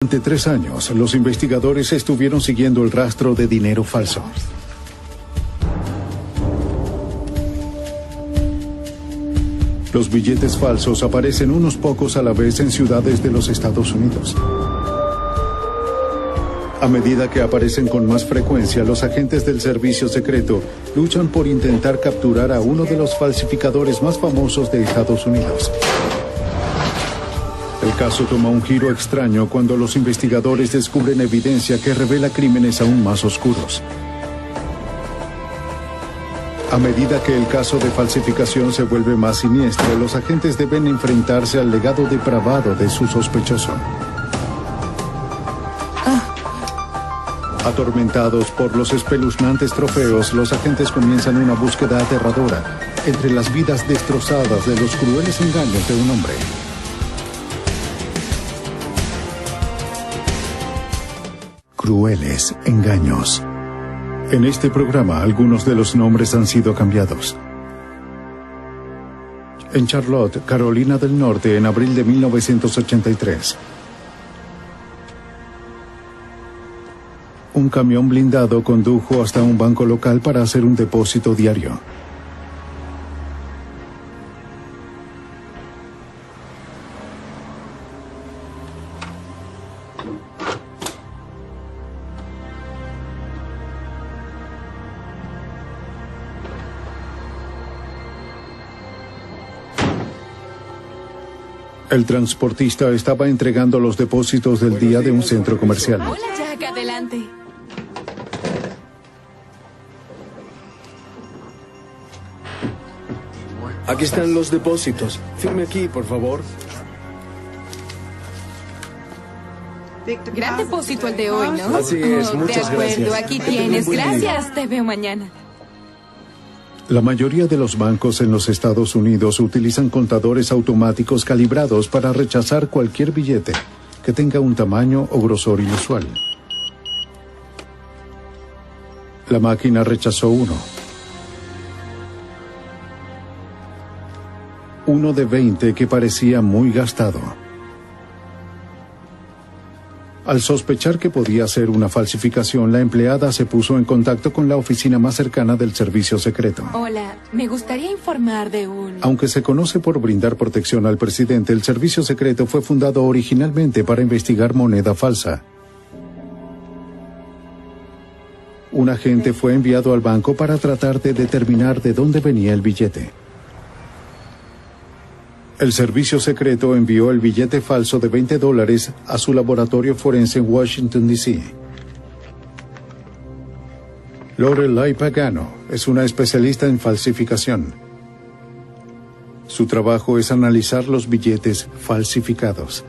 Durante 3 años, los investigadores estuvieron siguiendo el rastro de dinero falso. Los billetes falsos aparecen unos pocos a la vez en ciudades de los Estados Unidos. A medida que aparecen con más frecuencia, los agentes del servicio secreto luchan por intentar capturar a uno de los falsificadores más famosos de Estados Unidos. El caso toma un giro extraño cuando los investigadores descubren evidencia que revela crímenes aún más oscuros. A medida que el caso de falsificación se vuelve más siniestro, los agentes deben enfrentarse al legado depravado de su sospechoso. Atormentados por los espeluznantes trofeos, los agentes comienzan una búsqueda aterradora entre las vidas destrozadas de los crueles engaños de un hombre. Crueles engaños. En este programa, algunos de los nombres han sido cambiados. En Charlotte, Carolina del Norte, en abril de 1983. Un camión blindado condujo hasta un banco local para hacer un depósito diario. El transportista estaba entregando los depósitos del día de un centro comercial. Hola, Jack, adelante. Aquí están los depósitos. Firme aquí, por favor. Gran depósito el de hoy, ¿no? Así es, muchas de acuerdo, gracias. aquí Que tenga un tienes. buen día. Gracias, te veo mañana. La mayoría de los bancos en los Estados Unidos utilizan contadores automáticos calibrados para rechazar cualquier billete que tenga un tamaño o grosor inusual. La máquina rechazó uno de 20 que parecía muy gastado. Al sospechar que podía ser una falsificación, la empleada se puso en contacto con la oficina más cercana del servicio secreto. Hola, me gustaría informar de un... Aunque se conoce por brindar protección al presidente, el servicio secreto fue fundado originalmente para investigar moneda falsa. Un agente fue enviado al banco para tratar de determinar de dónde venía el billete. El servicio secreto envió el billete falso de $20 a su laboratorio forense en Washington, D.C. Lorelai Pagano es una especialista en falsificación. Su trabajo es analizar los billetes falsificados.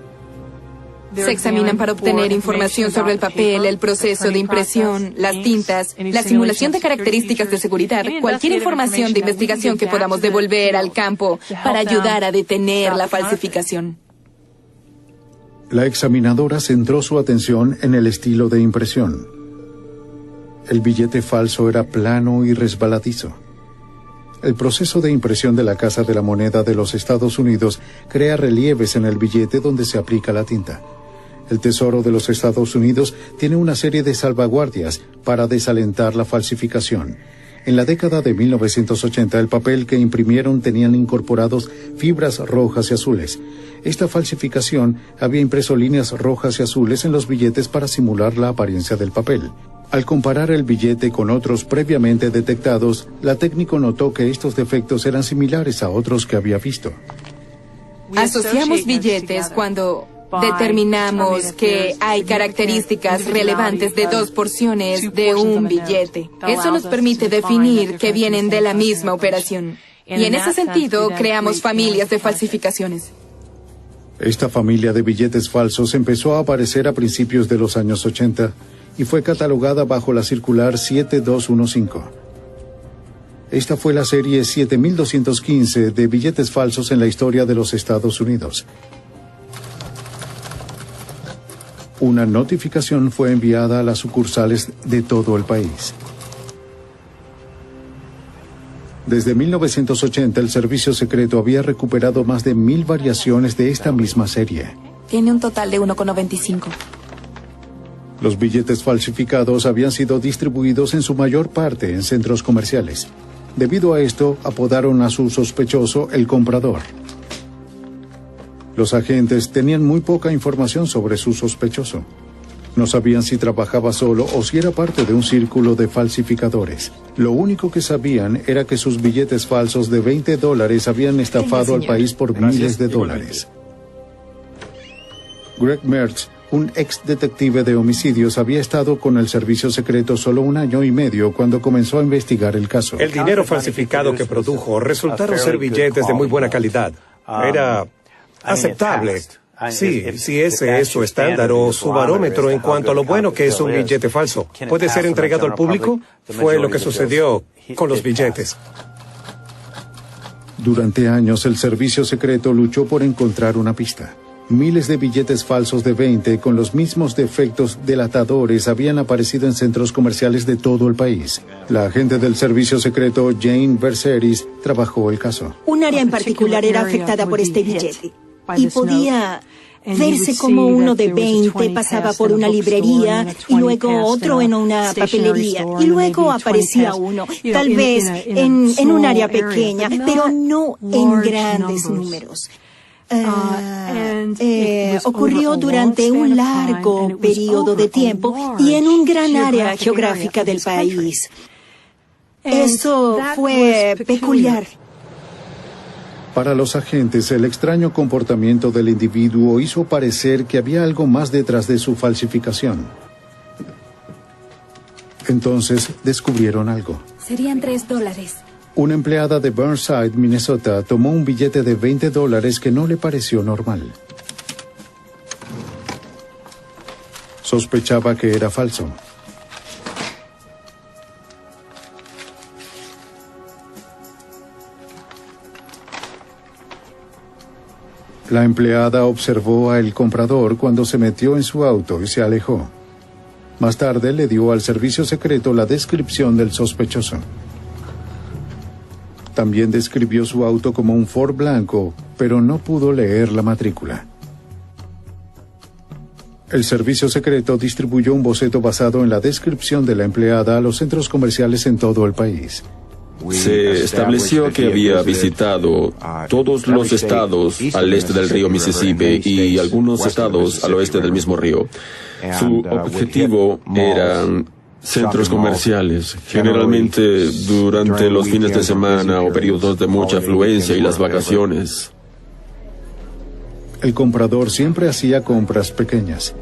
Se examinan para obtener información sobre el papel, el proceso de impresión, las tintas, la simulación de características de seguridad, cualquier información de investigación que podamos devolver al campo para ayudar a detener la falsificación. La examinadora centró su atención en el estilo de impresión. El billete falso era plano y resbaladizo. El proceso de impresión de la Casa de la Moneda de los Estados Unidos crea relieves en el billete donde se aplica la tinta. El Tesoro de los Estados Unidos tiene una serie de salvaguardias para desalentar la falsificación. En la década de 1980, el papel que imprimieron tenían incorporados fibras rojas y azules. Esta falsificación había impreso líneas rojas y azules en los billetes para simular la apariencia del papel. Al comparar el billete con otros previamente detectados, la técnico notó que estos defectos eran similares a otros que había visto. Asociamos billetes cuando determinamos que hay características relevantes de 2 porciones de un billete. Eso nos permite definir que vienen de la misma operación. Y en ese sentido, creamos familias de falsificaciones. Esta familia de billetes falsos empezó a aparecer a principios de los años 80 y fue catalogada bajo la circular 7215. Esta fue la serie 7215 de billetes falsos en la historia de los Estados Unidos. Una notificación fue enviada a las sucursales de todo el país. Desde 1980, el servicio secreto había recuperado más de 1000 variaciones de esta misma serie. Tiene un total de 1,95. Los billetes falsificados habían sido distribuidos en su mayor parte en centros comerciales. Debido a esto, apodaron a su sospechoso el comprador. Los agentes tenían muy poca información sobre su sospechoso. No sabían si trabajaba solo o si era parte de un círculo de falsificadores. Lo único que sabían era que sus billetes falsos de $20 habían estafado al país por miles de dólares. Greg Mertz, un ex detective de homicidios, había estado con el servicio secreto solo 1 año y medio cuando comenzó a investigar el caso. El dinero falsificado que produjo resultaron ser billetes de muy buena calidad. Era aceptable. Sí, si ese es su estándar o su barómetro en cuanto a lo bueno que es un billete falso, ¿puede ser entregado al público? Fue lo que sucedió con los billetes. Durante años, el servicio secreto luchó por encontrar una pista. Miles de billetes falsos de 20 con los mismos defectos delatadores habían aparecido en centros comerciales de todo el país. La agente del servicio secreto, Jane Verseris, trabajó el caso. Un área en particular era afectada por este billete. Y podía verse como uno de 20 pasaba por una librería y luego otro en una papelería y luego aparecía uno, tal vez en un área pequeña, pero no en grandes números. Ocurrió durante un largo periodo de tiempo y en un gran área geográfica del país. Eso fue peculiar. Para los agentes, el extraño comportamiento del individuo hizo parecer que había algo más detrás de su falsificación. Entonces descubrieron algo. Serían $3. Una empleada de Burnside, Minnesota, tomó un billete de $20 que no le pareció normal. Sospechaba que era falso. La empleada observó al comprador cuando se metió en su auto y se alejó. Más tarde le dio al servicio secreto la descripción del sospechoso. También describió su auto como un Ford blanco, pero no pudo leer la matrícula. El servicio secreto distribuyó un boceto basado en la descripción de la empleada a los centros comerciales en todo el país. Se estableció que había visitado todos los estados al este del río Mississippi y algunos estados al oeste del mismo río. Su objetivo eran centros comerciales, generalmente durante los fines de semana o periodos de mucha afluencia y las vacaciones. El comprador siempre hacía compras pequeñas.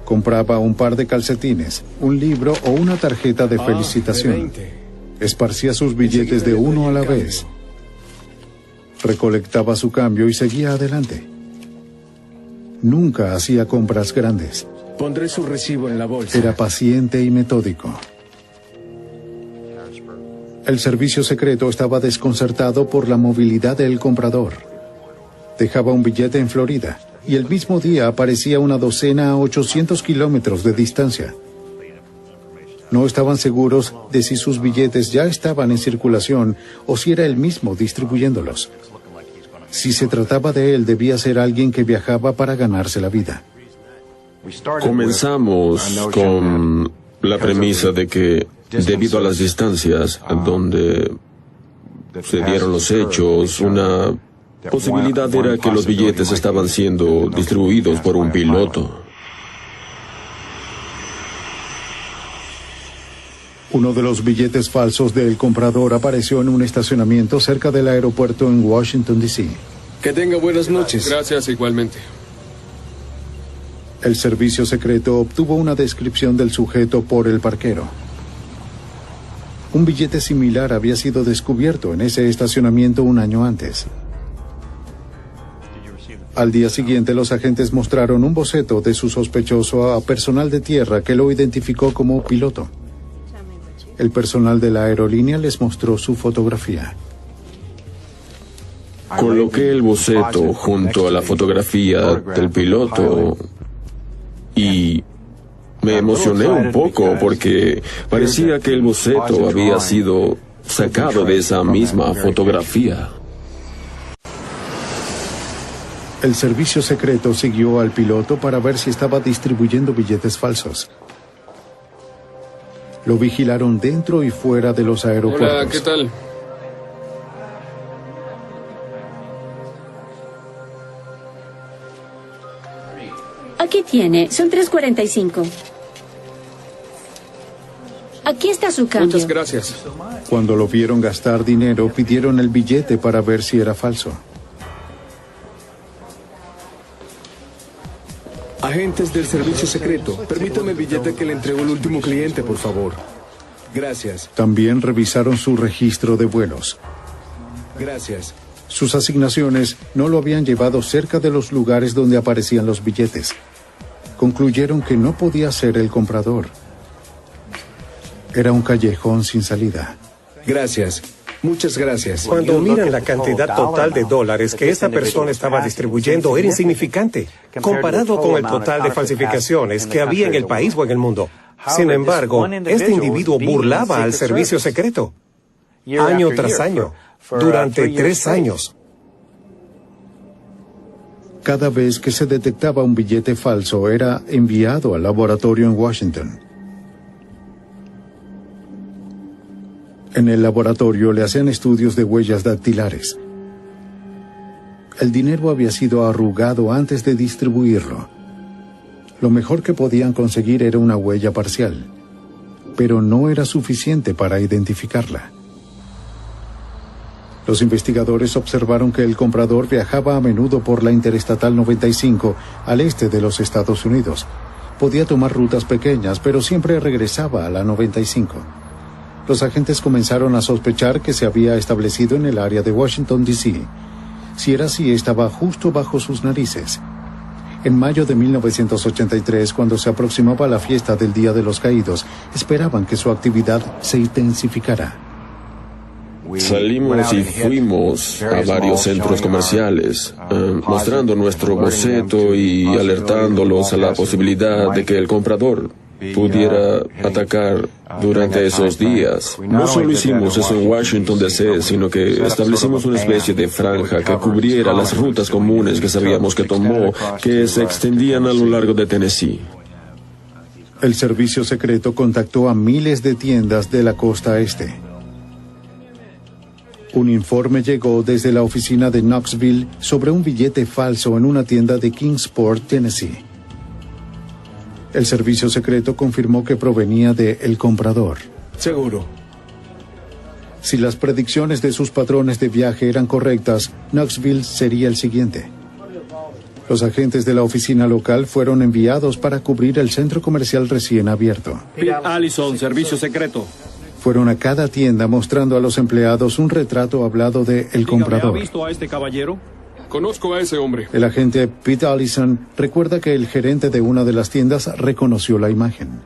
Compraba un par de calcetines, un libro o una tarjeta de felicitación. Esparcía sus billetes de uno a la vez. Recolectaba su cambio y seguía adelante. Nunca hacía compras grandes. Pondré su recibo en la bolsa. Era paciente y metódico. El servicio secreto estaba desconcertado por la movilidad del comprador. Dejaba un billete en Florida y el mismo día aparecía una docena a 800 kilómetros de distancia. No estaban seguros de si sus billetes ya estaban en circulación o si era él mismo distribuyéndolos. Si se trataba de él, debía ser alguien que viajaba para ganarse la vida. Comenzamos con la premisa de que, debido a las distancias donde se dieron los hechos, una posibilidad era que los billetes estaban siendo distribuidos por un piloto. Uno de los billetes falsos del comprador apareció en un estacionamiento cerca del aeropuerto en Washington, D.C. Que tenga buenas noches. Gracias, igualmente. El servicio secreto obtuvo una descripción del sujeto por el parquero. Un billete similar había sido descubierto en ese estacionamiento un año antes. Al día siguiente, los agentes mostraron un boceto de su sospechoso a personal de tierra que lo identificó como piloto. El personal de la aerolínea les mostró su fotografía. Coloqué el boceto junto a la fotografía del piloto y me emocioné un poco porque parecía que el boceto había sido sacado de esa misma fotografía. El servicio secreto siguió al piloto para ver si estaba distribuyendo billetes falsos. Lo vigilaron dentro y fuera de los aeropuertos. Hola, ¿qué tal? Aquí tiene, son 3.45. Aquí está su cambio. Muchas gracias. Cuando lo vieron gastar dinero, pidieron el billete para ver si era falso. Agentes del servicio secreto, permítame el billete que le entregó el último cliente, por favor. Gracias. También revisaron su registro de vuelos. Gracias. Sus asignaciones no lo habían llevado cerca de los lugares donde aparecían los billetes. Concluyeron que no podía ser el comprador. Era un callejón sin salida. Gracias. Muchas gracias. Cuando miran la cantidad total de dólares que esta persona estaba distribuyendo, era insignificante, comparado con el total de falsificaciones que había en el país o en el mundo. Sin embargo, este individuo burlaba al servicio secreto, año tras año, durante 3 años. Cada vez que se detectaba un billete falso, era enviado al laboratorio en Washington. En el laboratorio le hacían estudios de huellas dactilares. El dinero había sido arrugado antes de distribuirlo. Lo mejor que podían conseguir era una huella parcial, pero no era suficiente para identificarla. Los investigadores observaron que el comprador viajaba a menudo por la Interestatal 95 al este de los Estados Unidos. Podía tomar rutas pequeñas, pero siempre regresaba a la 95. Los agentes comenzaron a sospechar que se había establecido en el área de Washington, D.C. Si era así, estaba justo bajo sus narices. En mayo de 1983, cuando se aproximaba la fiesta del Día de los Caídos, esperaban que su actividad se intensificara. Salimos y fuimos a varios centros comerciales, mostrando nuestro boceto y alertándolos a la posibilidad de que el comprador pudiera atacar durante esos días. No solo hicimos eso en Washington, D.C., sino que establecimos una especie de franja que cubriera las rutas comunes que sabíamos que tomó, que se extendían a lo largo de Tennessee. El servicio secreto contactó a miles de tiendas de la costa este. Un informe llegó desde la oficina de Knoxville sobre un billete falso en una tienda de Kingsport, Tennessee. El servicio secreto confirmó que provenía de el comprador. Seguro. Si las predicciones de sus patrones de viaje eran correctas, Knoxville sería el siguiente. Los agentes de la oficina local fueron enviados para cubrir el centro comercial recién abierto. Pete Allison, servicio secreto. Fueron a cada tienda mostrando a los empleados un retrato hablado de el comprador. ¿Ha visto a este caballero? Conozco a ese hombre. El agente Pete Allison recuerda que el gerente de una de las tiendas reconoció la imagen.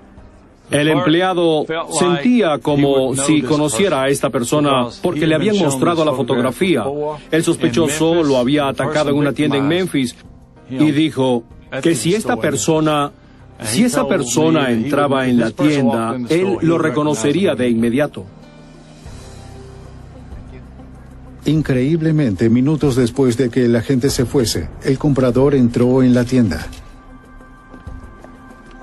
El empleado sentía como si conociera a esta persona porque le habían mostrado la fotografía. El sospechoso lo había atacado en una tienda en Memphis y dijo que si esa persona entraba en la tienda, él lo reconocería de inmediato. Increíblemente, minutos después de que el agente se fuese, el comprador entró en la tienda.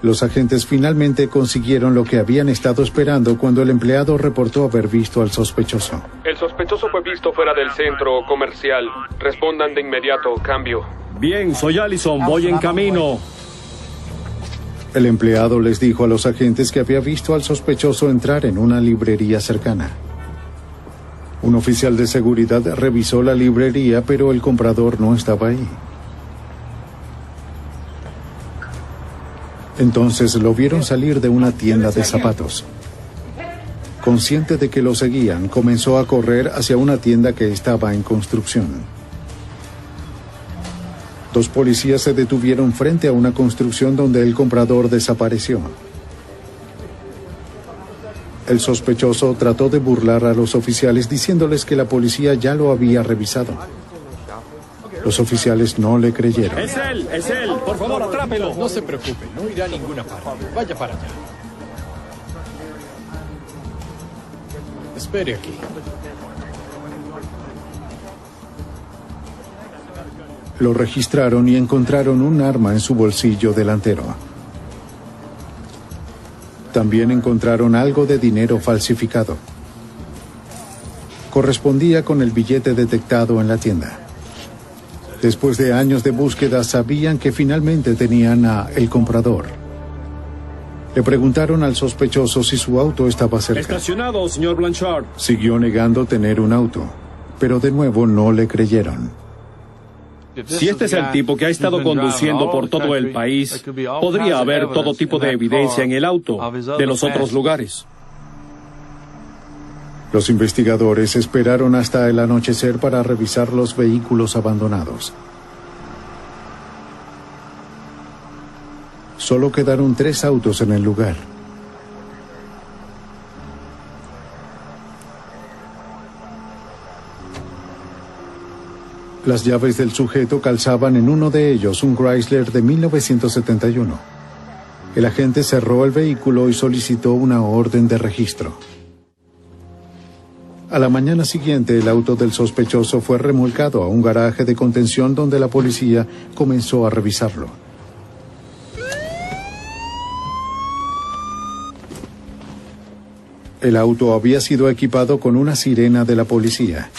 Los agentes finalmente consiguieron lo que habían estado esperando cuando el empleado reportó haber visto al sospechoso. El sospechoso fue visto fuera del centro comercial. Respondan de inmediato, cambio. Bien, soy Allison, voy en camino. El empleado les dijo a los agentes que había visto al sospechoso entrar en una librería cercana. Un oficial de seguridad revisó la librería, pero el comprador no estaba ahí. Entonces lo vieron salir de una tienda de zapatos. Consciente de que lo seguían, comenzó a correr hacia una tienda que estaba en construcción. 2 policías se detuvieron frente a una construcción donde el comprador desapareció. El sospechoso trató de burlar a los oficiales diciéndoles que la policía ya lo había revisado. Los oficiales no le creyeron. Es él, por favor, atrápelo. No se preocupe, no irá a ninguna parte. Vaya para allá. Espere aquí. Lo registraron y encontraron un arma en su bolsillo delantero. También encontraron algo de dinero falsificado. Correspondía con el billete detectado en la tienda. Después de años de búsqueda, sabían que finalmente tenían a el comprador. Le preguntaron al sospechoso si su auto estaba cerca. Estacionado, señor Blanchard. Siguió negando tener un auto, pero de nuevo no le creyeron. Si este es el tipo que ha estado conduciendo por todo el país, podría haber todo tipo de evidencia en el auto de los otros lugares. Los investigadores esperaron hasta el anochecer para revisar los vehículos abandonados. Solo quedaron 3 autos en el lugar. Las llaves del sujeto calzaban en uno de ellos un Chrysler de 1971. El agente cerró el vehículo y solicitó una orden de registro. A la mañana siguiente, el auto del sospechoso fue remolcado a un garaje de contención donde la policía comenzó a revisarlo. El auto había sido equipado con una sirena de la policía.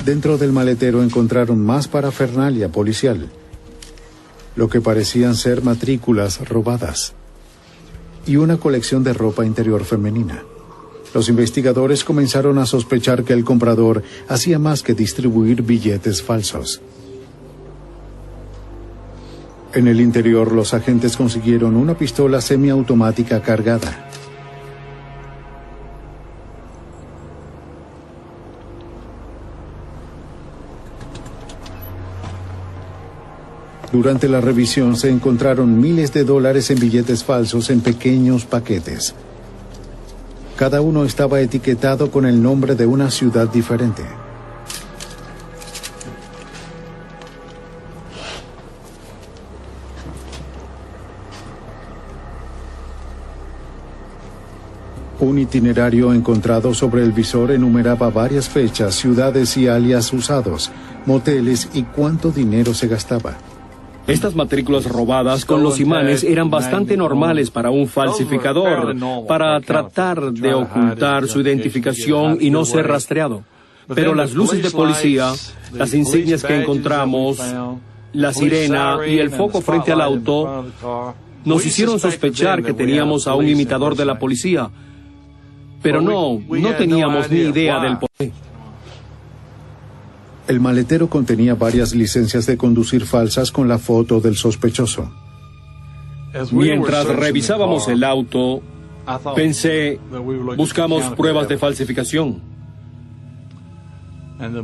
Dentro del maletero encontraron más parafernalia policial, lo que parecían ser matrículas robadas, y una colección de ropa interior femenina. Los investigadores comenzaron a sospechar que el comprador hacía más que distribuir billetes falsos. En el interior, los agentes consiguieron una pistola semiautomática cargada. Durante la revisión se encontraron miles de dólares en billetes falsos en pequeños paquetes. Cada uno estaba etiquetado con el nombre de una ciudad diferente. Un itinerario encontrado sobre el visor enumeraba varias fechas, ciudades y alias usados, moteles y cuánto dinero se gastaba. Estas matrículas robadas con los imanes eran bastante normales para un falsificador, para tratar de ocultar su identificación y no ser rastreado. Pero las luces de policía, las insignias que encontramos, la sirena y el foco frente al auto nos hicieron sospechar que teníamos a un imitador de la policía. Pero no teníamos ni idea del por qué. El maletero contenía varias licencias de conducir falsas con la foto del sospechoso. Mientras revisábamos el auto, pensé, buscamos pruebas de falsificación.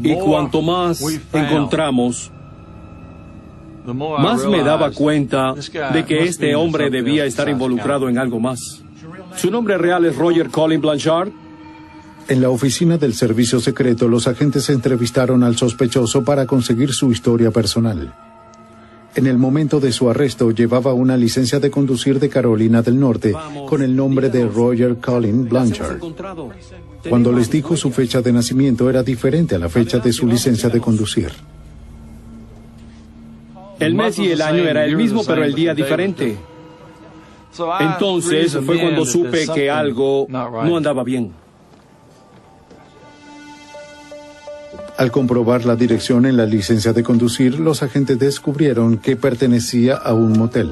Y cuanto más encontramos, más me daba cuenta de que este hombre debía estar involucrado en algo más. ¿Su nombre real es Roger Colin Blanchard? En la oficina del servicio secreto, los agentes entrevistaron al sospechoso para conseguir su historia personal. En el momento de su arresto, llevaba una licencia de conducir de Carolina del Norte con el nombre de Roger Colin Blanchard. Cuando les dijo su fecha de nacimiento, era diferente a la fecha de su licencia de conducir. El mes y el año era el mismo, pero el día diferente. Entonces fue cuando supe que algo no andaba bien. Al comprobar la dirección en la licencia de conducir, los agentes descubrieron que pertenecía a un motel.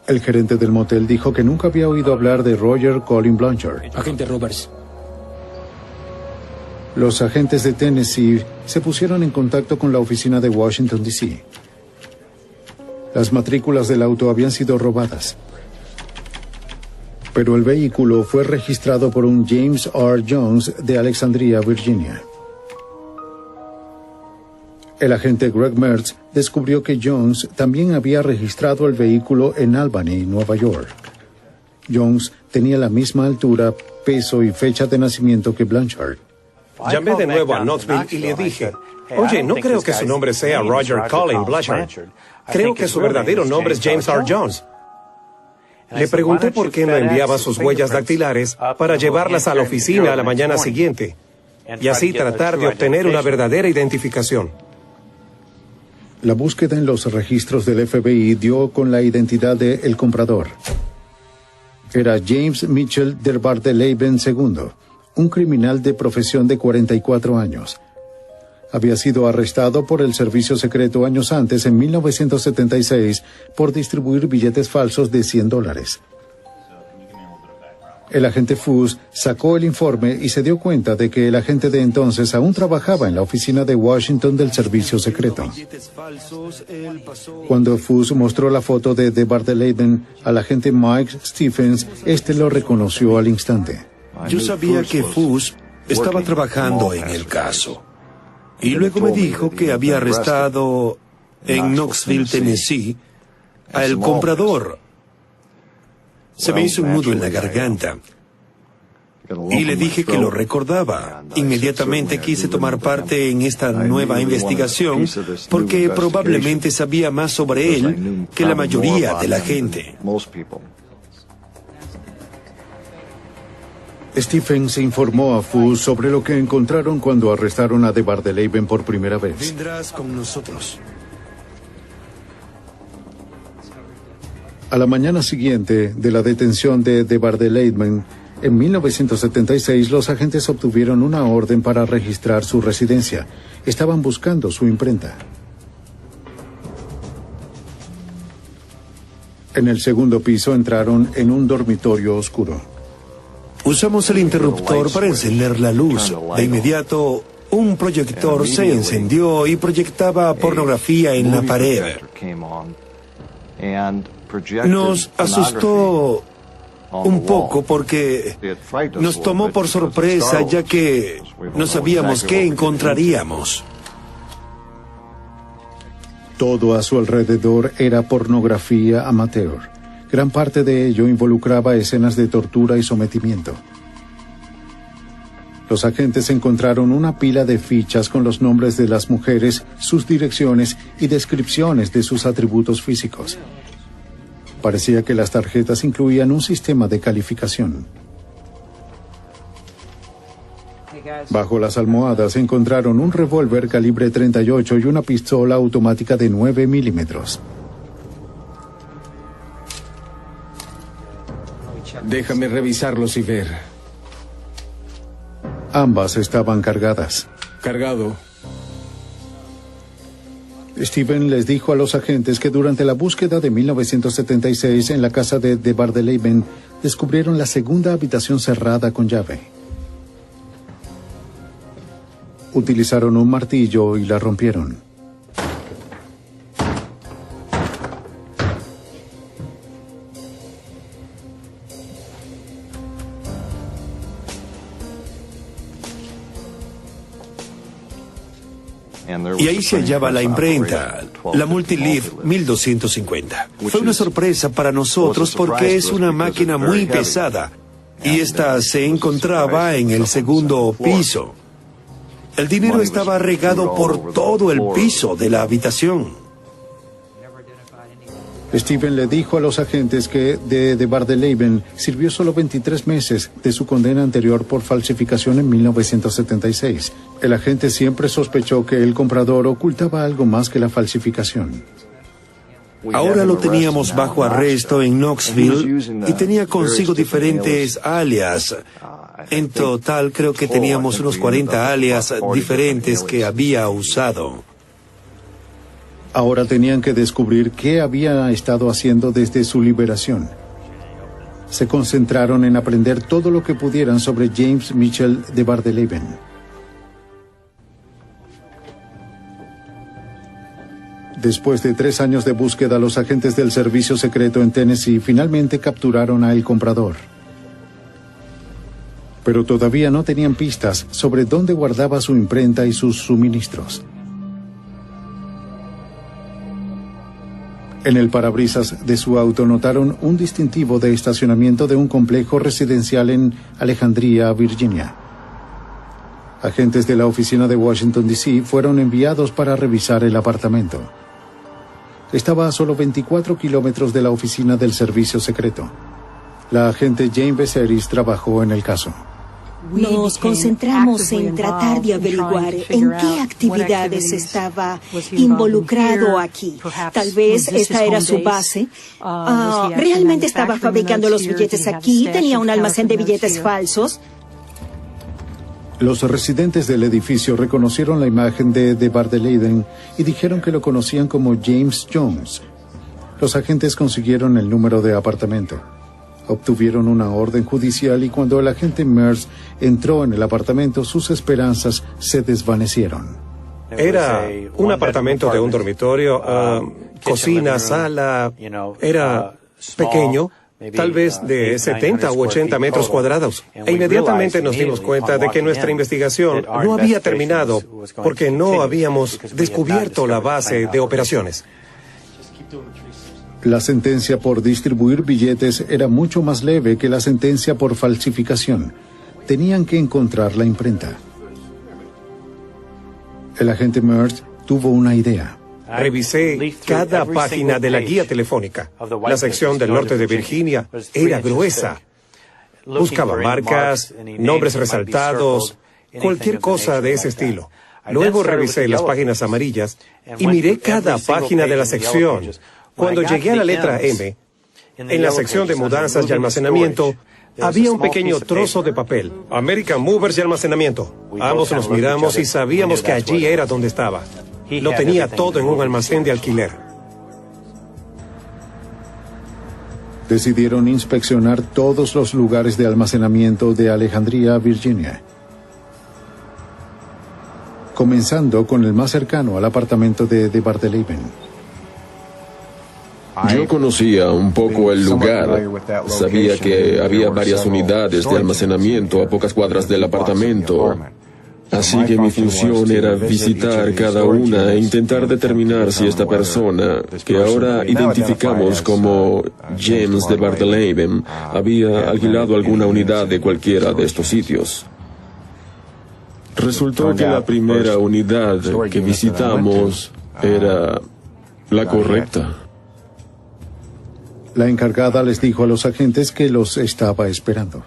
El gerente del motel dijo que nunca había oído hablar de Roger Colin Blanchard. Agente Roberts. Los agentes de Tennessee se pusieron en contacto con la oficina de Washington, D.C. Las matrículas del auto habían sido robadas, pero el vehículo fue registrado por un James R. Jones de Alexandria, Virginia. El agente Greg Mertz descubrió que Jones también había registrado el vehículo en Albany, Nueva York. Jones tenía la misma altura, peso y fecha de nacimiento que Blanchard. Llamé de nuevo a Knoxville y le dije, oye, no creo que su nombre sea Roger Colin Blanchard. Creo que su verdadero nombre es James R. Jones. Le pregunté por qué no enviaba sus huellas dactilares para llevarlas a la oficina a la mañana siguiente. y así tratar de obtener una verdadera identificación. La búsqueda en los registros del FBI dio con la identidad del comprador. Era James Mitchell de Bardeleben II, un criminal de profesión de 44 años. Había sido arrestado por el servicio secreto años antes, en 1976, por distribuir billetes falsos de $100. El agente Fuss sacó el informe y se dio cuenta de que el agente de entonces aún trabajaba en la oficina de Washington del servicio secreto. Cuando Fuss mostró la foto de Bardeleben al agente Mike Stephens, este lo reconoció al instante. Yo sabía que Fuss estaba trabajando en el caso. Y luego me dijo que había arrestado en Knoxville, Tennessee, al comprador. Se me hizo un nudo en la garganta. Y le dije que lo recordaba. Inmediatamente quise tomar parte en esta nueva investigación porque probablemente sabía más sobre él que la mayoría de la gente. Stephens informó a Fuss sobre lo que encontraron cuando arrestaron a de Bardeleben por primera vez. Vendrás con nosotros. A la mañana siguiente de la detención de Bardeleben, en 1976, los agentes obtuvieron una orden para registrar su residencia. Estaban buscando su imprenta. En el segundo piso entraron en un dormitorio oscuro. Usamos el interruptor para encender la luz. De inmediato, un proyector se encendió y proyectaba pornografía en la pared. Nos asustó un poco porque nos tomó por sorpresa, ya que no sabíamos qué encontraríamos. Todo a su alrededor era pornografía amateur. Gran parte de ello involucraba escenas de tortura y sometimiento. Los agentes encontraron una pila de fichas con los nombres de las mujeres, sus direcciones y descripciones de sus atributos físicos. Parecía que las tarjetas incluían un sistema de calificación. Bajo las almohadas encontraron un revólver calibre .38 y una pistola automática de 9 milímetros. Déjame revisarlos y ver. Ambas estaban cargadas. Cargado. Steven les dijo a los agentes que durante la búsqueda de 1976 en la casa de Bardeleben descubrieron la segunda habitación cerrada con llave. Utilizaron un martillo y la rompieron. Y ahí se hallaba la imprenta, la Multileaf 1250. Fue una sorpresa para nosotros porque es una máquina muy pesada y esta se encontraba en el segundo piso. El dinero estaba regado por todo el piso de la habitación. Steven le dijo a los agentes que de Bardeleben sirvió solo 23 meses de su condena anterior por falsificación en 1976. El agente siempre sospechó que el comprador ocultaba algo más que la falsificación. Ahora lo teníamos bajo arresto en Knoxville y tenía consigo diferentes alias. En total creo que teníamos unos 40 alias diferentes que había usado. Ahora tenían que descubrir qué había estado haciendo desde su liberación. Se concentraron en aprender todo lo que pudieran sobre James Mitchell de Bardeleben. Después de 3 años de búsqueda, los agentes del servicio secreto en Tennessee finalmente capturaron a el comprador. Pero todavía no tenían pistas sobre dónde guardaba su imprenta y sus suministros. En el parabrisas de su auto notaron un distintivo de estacionamiento de un complejo residencial en Alejandría, Virginia. Agentes de la oficina de Washington, D.C. fueron enviados para revisar el apartamento. Estaba a solo 24 kilómetros de la oficina del servicio secreto. La agente Jane Becerris trabajó en el caso. Nos concentramos en tratar de averiguar en qué actividades estaba involucrado aquí. Tal vez esta era su base. ¿Realmente estaba fabricando los billetes aquí? ¿Tenía un almacén de billetes falsos? Los residentes del edificio reconocieron la imagen de Bardelleben y dijeron que lo conocían como James Jones. Los agentes consiguieron el número de apartamento. Obtuvieron una orden judicial y cuando el agente Merz entró en el apartamento, sus esperanzas se desvanecieron. Era un apartamento de un dormitorio, cocina, sala. Era pequeño, tal vez de 70 u 80 metros cuadrados. E inmediatamente nos dimos cuenta de que nuestra investigación no había terminado porque no habíamos descubierto la base de operaciones. La sentencia por distribuir billetes era mucho más leve que la sentencia por falsificación. Tenían que encontrar la imprenta. El agente Merz tuvo una idea. Revisé cada página de la guía telefónica. La sección del norte de Virginia era gruesa. Buscaba marcas, nombres resaltados, cualquier cosa de ese estilo. Luego revisé las páginas amarillas y miré cada página de la sección. Cuando llegué a la letra M, en la sección de mudanzas y almacenamiento, había un pequeño trozo de papel. American Movers y almacenamiento. Ambos nos miramos y sabíamos que allí era donde estaba. Lo tenía todo en un almacén de alquiler. Decidieron inspeccionar todos los lugares de almacenamiento de Alejandría, Virginia, comenzando con el más cercano al apartamento de Bardelleben. Yo conocía un poco el lugar. Sabía que había varias unidades de almacenamiento a pocas cuadras del apartamento. Así que mi función era visitar cada una e intentar determinar si esta persona, que ahora identificamos como James de Bardelleben, había alquilado alguna unidad de cualquiera de estos sitios. Resultó que la primera unidad que visitamos era la correcta. La encargada les dijo a los agentes que los estaba esperando.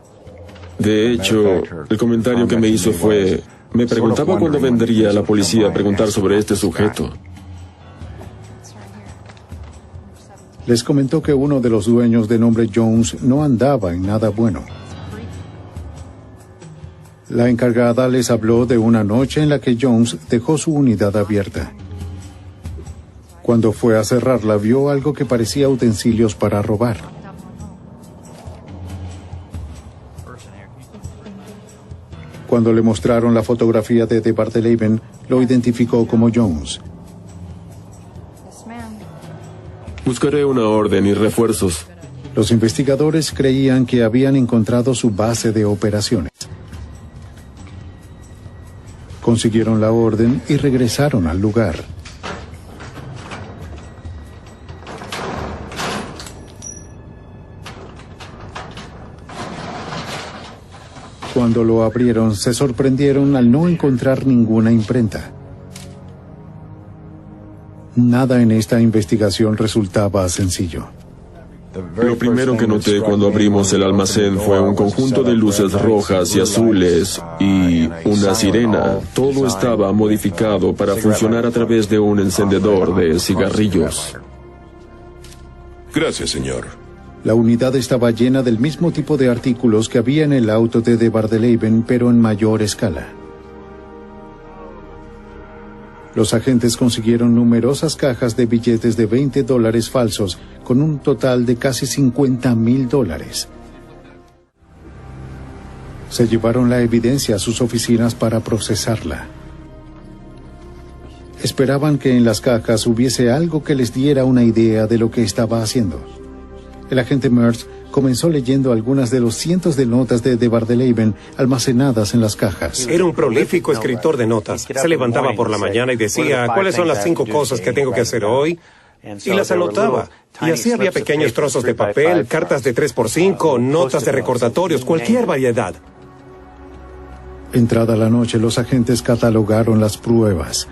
De hecho, el comentario que me hizo fue: me preguntaba cuándo vendría la policía a preguntar sobre este sujeto. Les comentó que uno de los dueños de nombre Jones no andaba en nada bueno. La encargada les habló de una noche en la que Jones dejó su unidad abierta. Cuando fue a cerrarla, vio algo que parecía utensilios para robar. Cuando le mostraron la fotografía de Bardelleben, lo identificó como Jones. Buscaré una orden y refuerzos. Los investigadores creían que habían encontrado su base de operaciones. Consiguieron la orden y regresaron al lugar. Cuando lo abrieron, se sorprendieron al no encontrar ninguna imprenta. Nada en esta investigación resultaba sencillo. Lo primero que noté cuando abrimos el almacén fue un conjunto de luces rojas y azules y una sirena. Todo estaba modificado para funcionar a través de un encendedor de cigarrillos. Gracias, señor. La unidad estaba llena del mismo tipo de artículos que había en el auto de Bardelleben, pero en mayor escala. Los agentes consiguieron numerosas cajas de billetes de $20 falsos, con un total de casi $50,000. Se llevaron la evidencia a sus oficinas para procesarla. Esperaban que en las cajas hubiese algo que les diera una idea de lo que estaba haciendo. El agente Merz comenzó leyendo algunas de los cientos de notas de Bardelleben almacenadas en las cajas. Era un prolífico escritor de notas. Se levantaba por la mañana y decía, ¿cuáles son las 5 cosas que tengo que hacer hoy? Y las anotaba. Y así había pequeños trozos de papel, cartas de 3x5, notas de recordatorios, cualquier variedad. Entrada la noche, los agentes catalogaron las pruebas.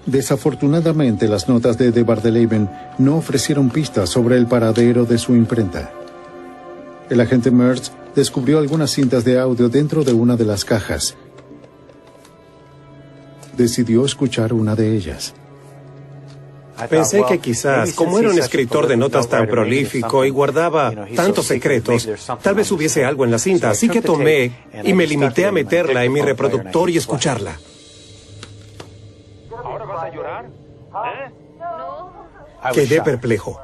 Desafortunadamente, las notas de Bardelleben no ofrecieron pistas sobre el paradero de su imprenta. El agente Merz descubrió algunas cintas de audio dentro de una de las cajas. Decidió escuchar una de ellas. Pensé que quizás, como era un escritor de notas tan prolífico y guardaba tantos secretos, tal vez hubiese algo en la cinta, así que tomé y me limité a meterla en mi reproductor y escucharla. ¿Ahora vas a llorar? Quedé perplejo.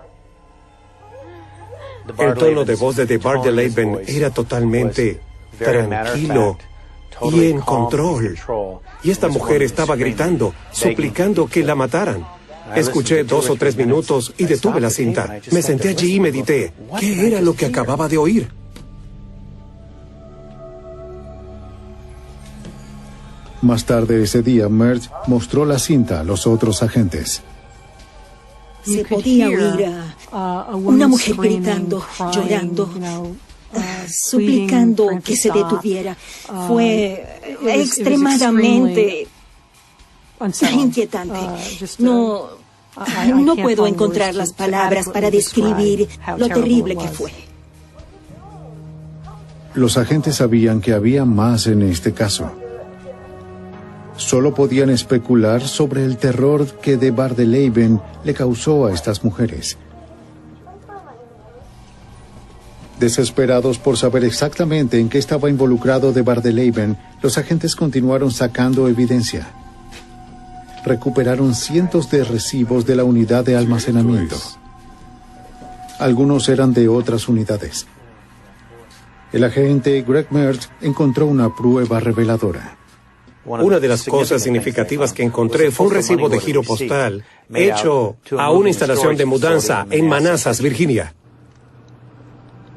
El tono de voz de DeBar DeLaven era totalmente tranquilo y en control. Y esta mujer estaba gritando, suplicando que la mataran. Escuché 2 o 3 minutos y detuve la cinta. Me senté allí y medité. ¿Qué era lo que acababa de oír? Más tarde ese día, Mertz mostró la cinta a los otros agentes. Se podía oír a una mujer gritando, llorando, suplicando que se detuviera. Fue extremadamente inquietante. No puedo encontrar las palabras para describir lo terrible que fue. Los agentes sabían que había más en este caso. Solo podían especular sobre el terror que DeBar DeLaven le causó a estas mujeres. Desesperados por saber exactamente en qué estaba involucrado DeBar DeLaven, los agentes continuaron sacando evidencia. Recuperaron cientos de recibos de la unidad de almacenamiento. Algunos eran de otras unidades. El agente Greg Mertz encontró una prueba reveladora. Una de las cosas significativas que encontré fue un recibo de giro postal hecho a una instalación de mudanza en Manassas, Virginia.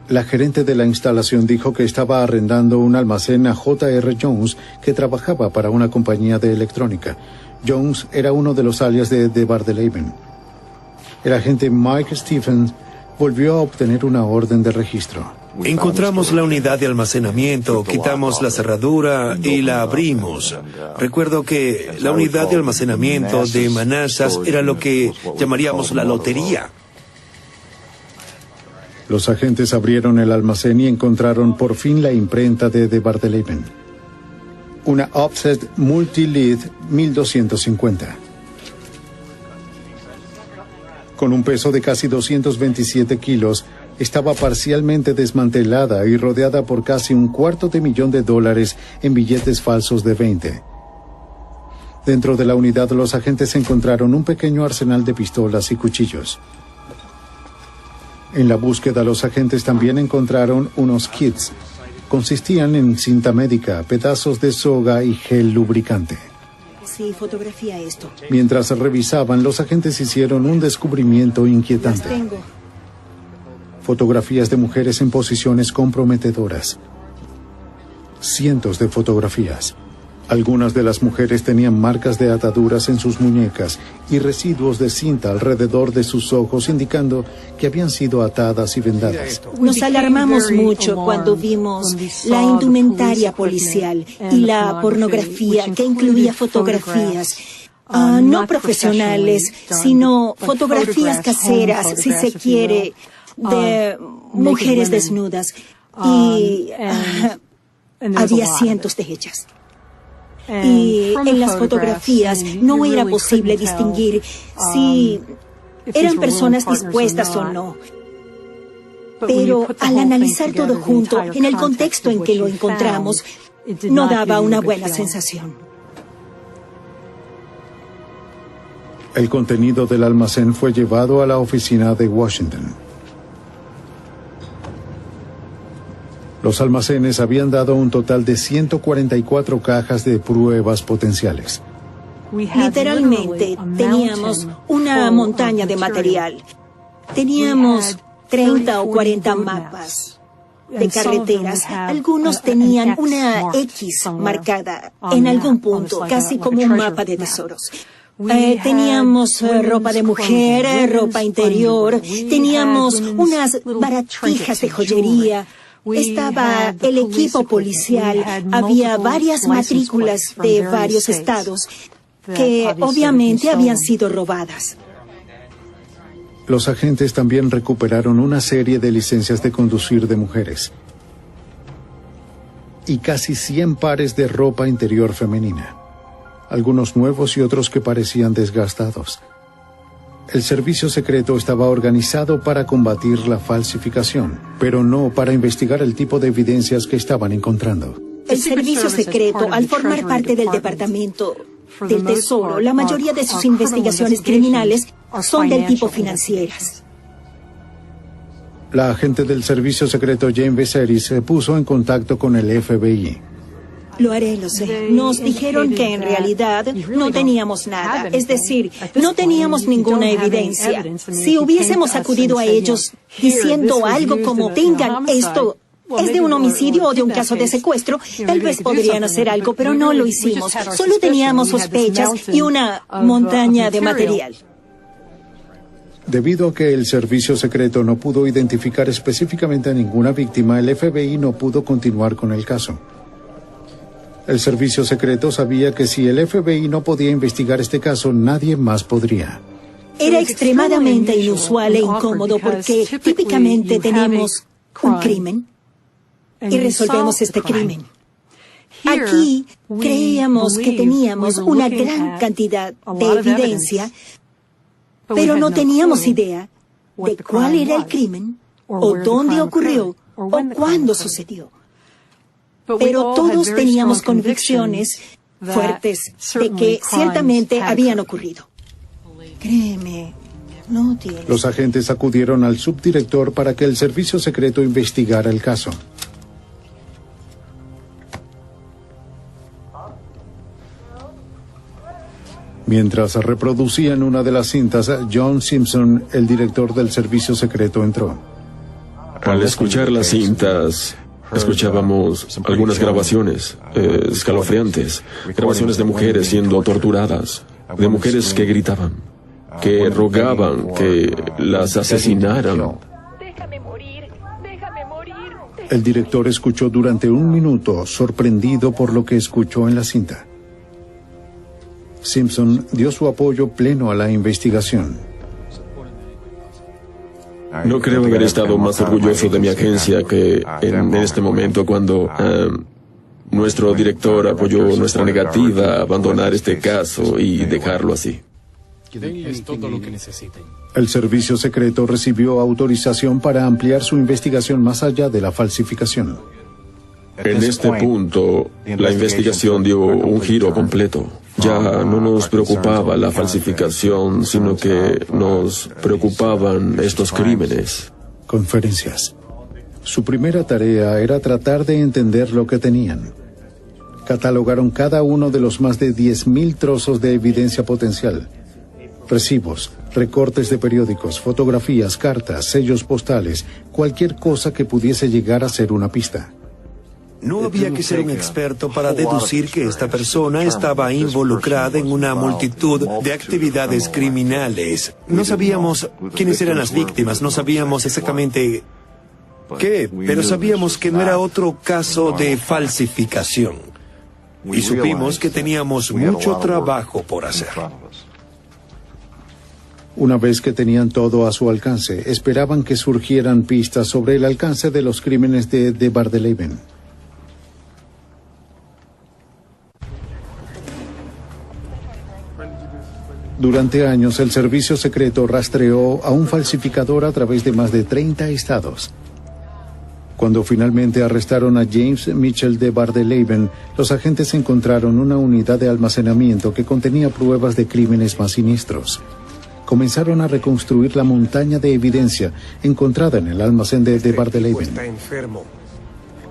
La gerente de la instalación dijo que estaba arrendando un almacén a J.R. Jones, que trabajaba para una compañía de electrónica. Jones era uno de los alias de DeBar DeLaven. El agente Mike Stephens volvió a obtener una orden de registro. Encontramos la unidad de almacenamiento, quitamos la cerradura y la abrimos. Recuerdo que la unidad de almacenamiento de Manassas era lo que llamaríamos la lotería. Los agentes abrieron el almacén y encontraron por fin la imprenta de DeBar DeLaven. Una Offset Multi-Lead 1250. Con un peso de casi 227 kilos, estaba parcialmente desmantelada y rodeada por casi $250,000 en billetes falsos de 20. Dentro de la unidad, los agentes encontraron un pequeño arsenal de pistolas y cuchillos. En la búsqueda, los agentes también encontraron unos kits. Consistían en cinta médica, pedazos de soga y gel lubricante. Sí, fotografía esto. Mientras revisaban, los agentes hicieron un descubrimiento inquietante. Las tengo. Fotografías de mujeres en posiciones comprometedoras. Cientos de fotografías. Algunas de las mujeres tenían marcas de ataduras en sus muñecas y residuos de cinta alrededor de sus ojos, indicando que habían sido atadas y vendadas. Nos alarmamos mucho cuando vimos la indumentaria policial y la pornografía que incluía fotografías. No profesionales, sino fotografías caseras, si se quiere, de mujeres desnudas. Y había cientos de ellas. Y en las fotografías no era posible distinguir si eran personas dispuestas o no. Pero al analizar todo junto, en el contexto en que lo encontramos, no daba una buena sensación. El contenido del almacén fue llevado a la oficina de Washington. Los almacenes habían dado un total de 144 cajas de pruebas potenciales. Literalmente teníamos una montaña de material. Teníamos 30 o 40 mapas de carreteras. Algunos tenían una X marcada en algún punto, casi como un mapa de tesoros. Teníamos ropa de mujer, ropa interior, teníamos unas baratijas de joyería. Estaba el equipo policial, había varias matrículas de varios estados que obviamente habían sido robadas. Los agentes también recuperaron una serie de licencias de conducir de mujeres. y casi 100 pares de ropa interior femenina, algunos nuevos y otros que parecían desgastados. El servicio secreto estaba organizado para combatir la falsificación, pero no para investigar el tipo de evidencias que estaban encontrando. El servicio secreto, al formar parte del Departamento del Tesoro, la mayoría de sus investigaciones criminales son del tipo financieras. La agente del servicio secreto Jane Viserys se puso en contacto con el FBI. Lo haré, lo sé. Nos dijeron que en realidad no teníamos nada. Es decir, no teníamos ninguna evidencia. Si hubiésemos acudido a ellos diciendo algo como, tengan esto, es de un homicidio o de un caso de secuestro, tal vez podrían hacer algo, pero no lo hicimos. Solo teníamos sospechas y una montaña de material. Debido a que el servicio secreto no pudo identificar específicamente a ninguna víctima, el FBI no pudo continuar con el caso. El servicio secreto sabía que si el FBI no podía investigar este caso, nadie más podría. Era extremadamente inusual e incómodo porque típicamente tenemos un crimen y resolvemos este crimen. Aquí creíamos que teníamos una gran cantidad de evidencia, pero no teníamos idea de cuál era el crimen, o dónde ocurrió, o cuándo sucedió. Pero todos teníamos convicciones fuertes de que ciertamente habían ocurrido. Créeme, no tienes... Los agentes acudieron al subdirector para que el servicio secreto investigara el caso. Mientras reproducían una de las cintas, John Simpson, el director del servicio secreto, entró. Al escuchar las cintas, escuchábamos algunas grabaciones escalofriantes, grabaciones de mujeres siendo torturadas, de mujeres que gritaban, que rogaban que las asesinaran. El director escuchó durante 1 minuto, sorprendido por lo que escuchó en la cinta. Simpson dio su apoyo pleno a la investigación. No creo haber estado más orgulloso de mi agencia que en este momento cuando nuestro director apoyó nuestra negativa a abandonar este caso y dejarlo así. Denles todo lo que necesiten. El servicio secreto recibió autorización para ampliar su investigación más allá de la falsificación. En este punto, la investigación dio un giro completo. Ya no nos preocupaba la falsificación, sino que nos preocupaban estos crímenes. Conferencias. Su primera tarea era tratar de entender lo que tenían. Catalogaron cada uno de los más de 10.000 trozos de evidencia potencial. Recibos, recortes de periódicos, fotografías, cartas, sellos postales, cualquier cosa que pudiese llegar a ser una pista. No había que ser un experto para deducir que esta persona estaba involucrada en una multitud de actividades criminales. No sabíamos quiénes eran las víctimas, no sabíamos exactamente qué, pero sabíamos que no era otro caso de falsificación. Y supimos que teníamos mucho trabajo por hacer. Una vez que tenían todo a su alcance, esperaban que surgieran pistas sobre el alcance de los crímenes de Bardeleven. Durante años, el servicio secreto rastreó a un falsificador a través de más de 30 estados. Cuando finalmente arrestaron a James Mitchell de Bardeleven, los agentes encontraron una unidad de almacenamiento que contenía pruebas de crímenes más siniestros. Comenzaron a reconstruir la montaña de evidencia encontrada en el almacén de Bardeleven. Está enfermo.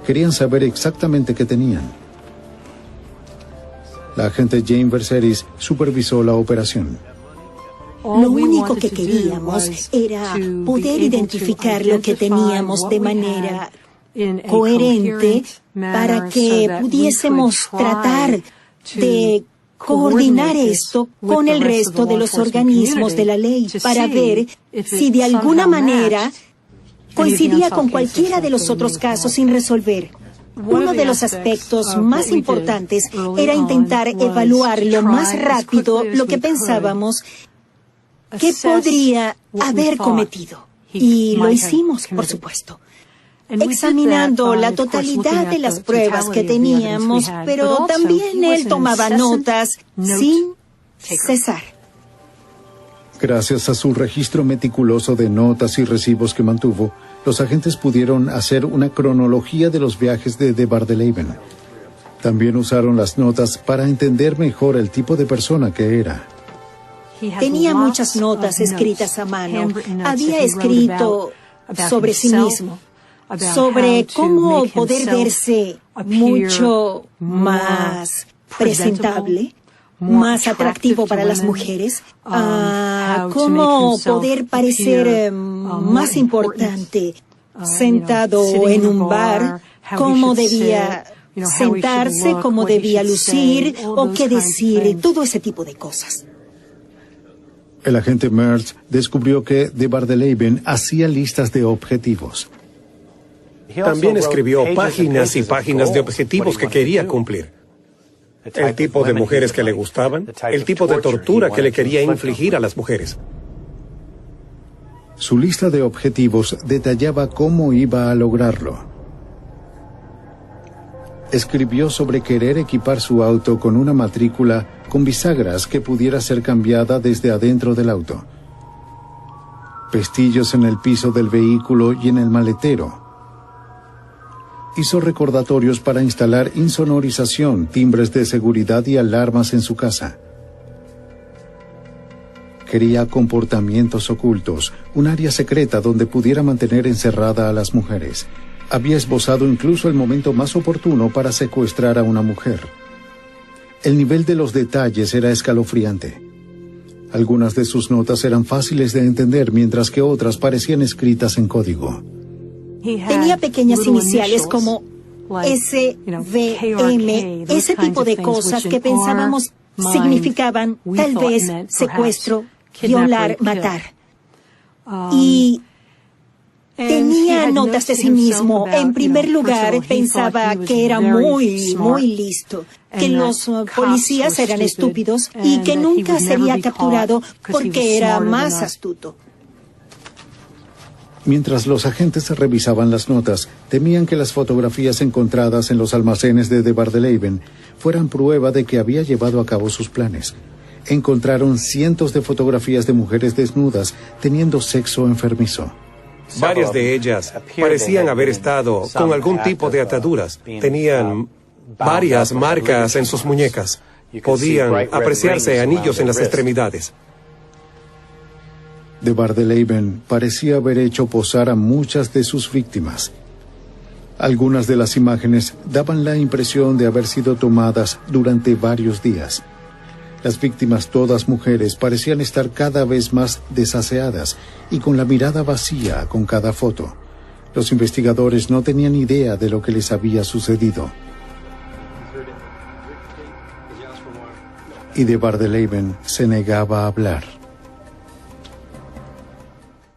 Querían saber exactamente qué tenían. La agente Jane Viserys supervisó la operación. Lo único que queríamos era poder identificar lo que teníamos de manera coherente para que pudiésemos tratar de coordinar esto con el resto de los organismos de la ley para ver si de alguna manera coincidía con cualquiera de los otros casos sin resolver. Uno de los aspectos más importantes era intentar evaluar lo más rápido lo que pensábamos que podría haber cometido. Y lo hicimos, por supuesto. examinando la totalidad de las pruebas que teníamos, pero también él tomaba notas sin cesar. Gracias a su registro meticuloso de notas y recibos que mantuvo, los agentes pudieron hacer una cronología de los viajes de Bardeleben. También usaron las notas para entender mejor el tipo de persona que era. Tenía muchas notas escritas a mano. Había escrito sobre sí mismo, sobre cómo poder verse mucho más presentable, más atractivo para las mujeres, cómo poder parecer más importante sentado en un bar, cómo debía sentarse, cómo debía lucir o qué decir, todo ese tipo de cosas. El agente Mertz descubrió que de Bardeleben hacía listas de objetivos. También escribió páginas y páginas de objetivos que quería cumplir. El tipo de mujeres que le gustaban, el tipo de tortura que le quería infligir a las mujeres. Su lista de objetivos detallaba cómo iba a lograrlo. Escribió sobre querer equipar su auto con una matrícula con bisagras que pudiera ser cambiada desde adentro del auto. Pestillos en el piso del vehículo y en el maletero. Hizo recordatorios para instalar insonorización, timbres de seguridad y alarmas en su casa. Quería comportamientos ocultos, un área secreta donde pudiera mantener encerrada a las mujeres. Había esbozado incluso el momento más oportuno para secuestrar a una mujer. El nivel de los detalles era escalofriante. Algunas de sus notas eran fáciles de entender, mientras que otras parecían escritas en código. Tenía pequeñas iniciales como SVM, ese tipo de cosas que pensábamos significaban tal vez secuestro, violar, matar. Y tenía notas de sí mismo. En primer lugar, pensaba que era muy listo, que los policías eran estúpidos y que nunca sería capturado porque era más astuto. Mientras los agentes revisaban las notas, temían que las fotografías encontradas en los almacenes de Bardeleben fueran prueba de que había llevado a cabo sus planes. Encontraron cientos de fotografías de mujeres desnudas teniendo sexo enfermizo. Varias de ellas parecían haber estado con algún tipo de ataduras. Tenían varias marcas en sus muñecas. Podían apreciarse anillos en las extremidades. De Bardeleben parecía haber hecho posar a muchas de sus víctimas. Algunas de las imágenes daban la impresión de haber sido tomadas durante varios días. Las víctimas, todas mujeres, parecían estar cada vez más desaseadas y con la mirada vacía con cada foto. Los investigadores no tenían idea de lo que les había sucedido. Y de Bardeleben se negaba a hablar.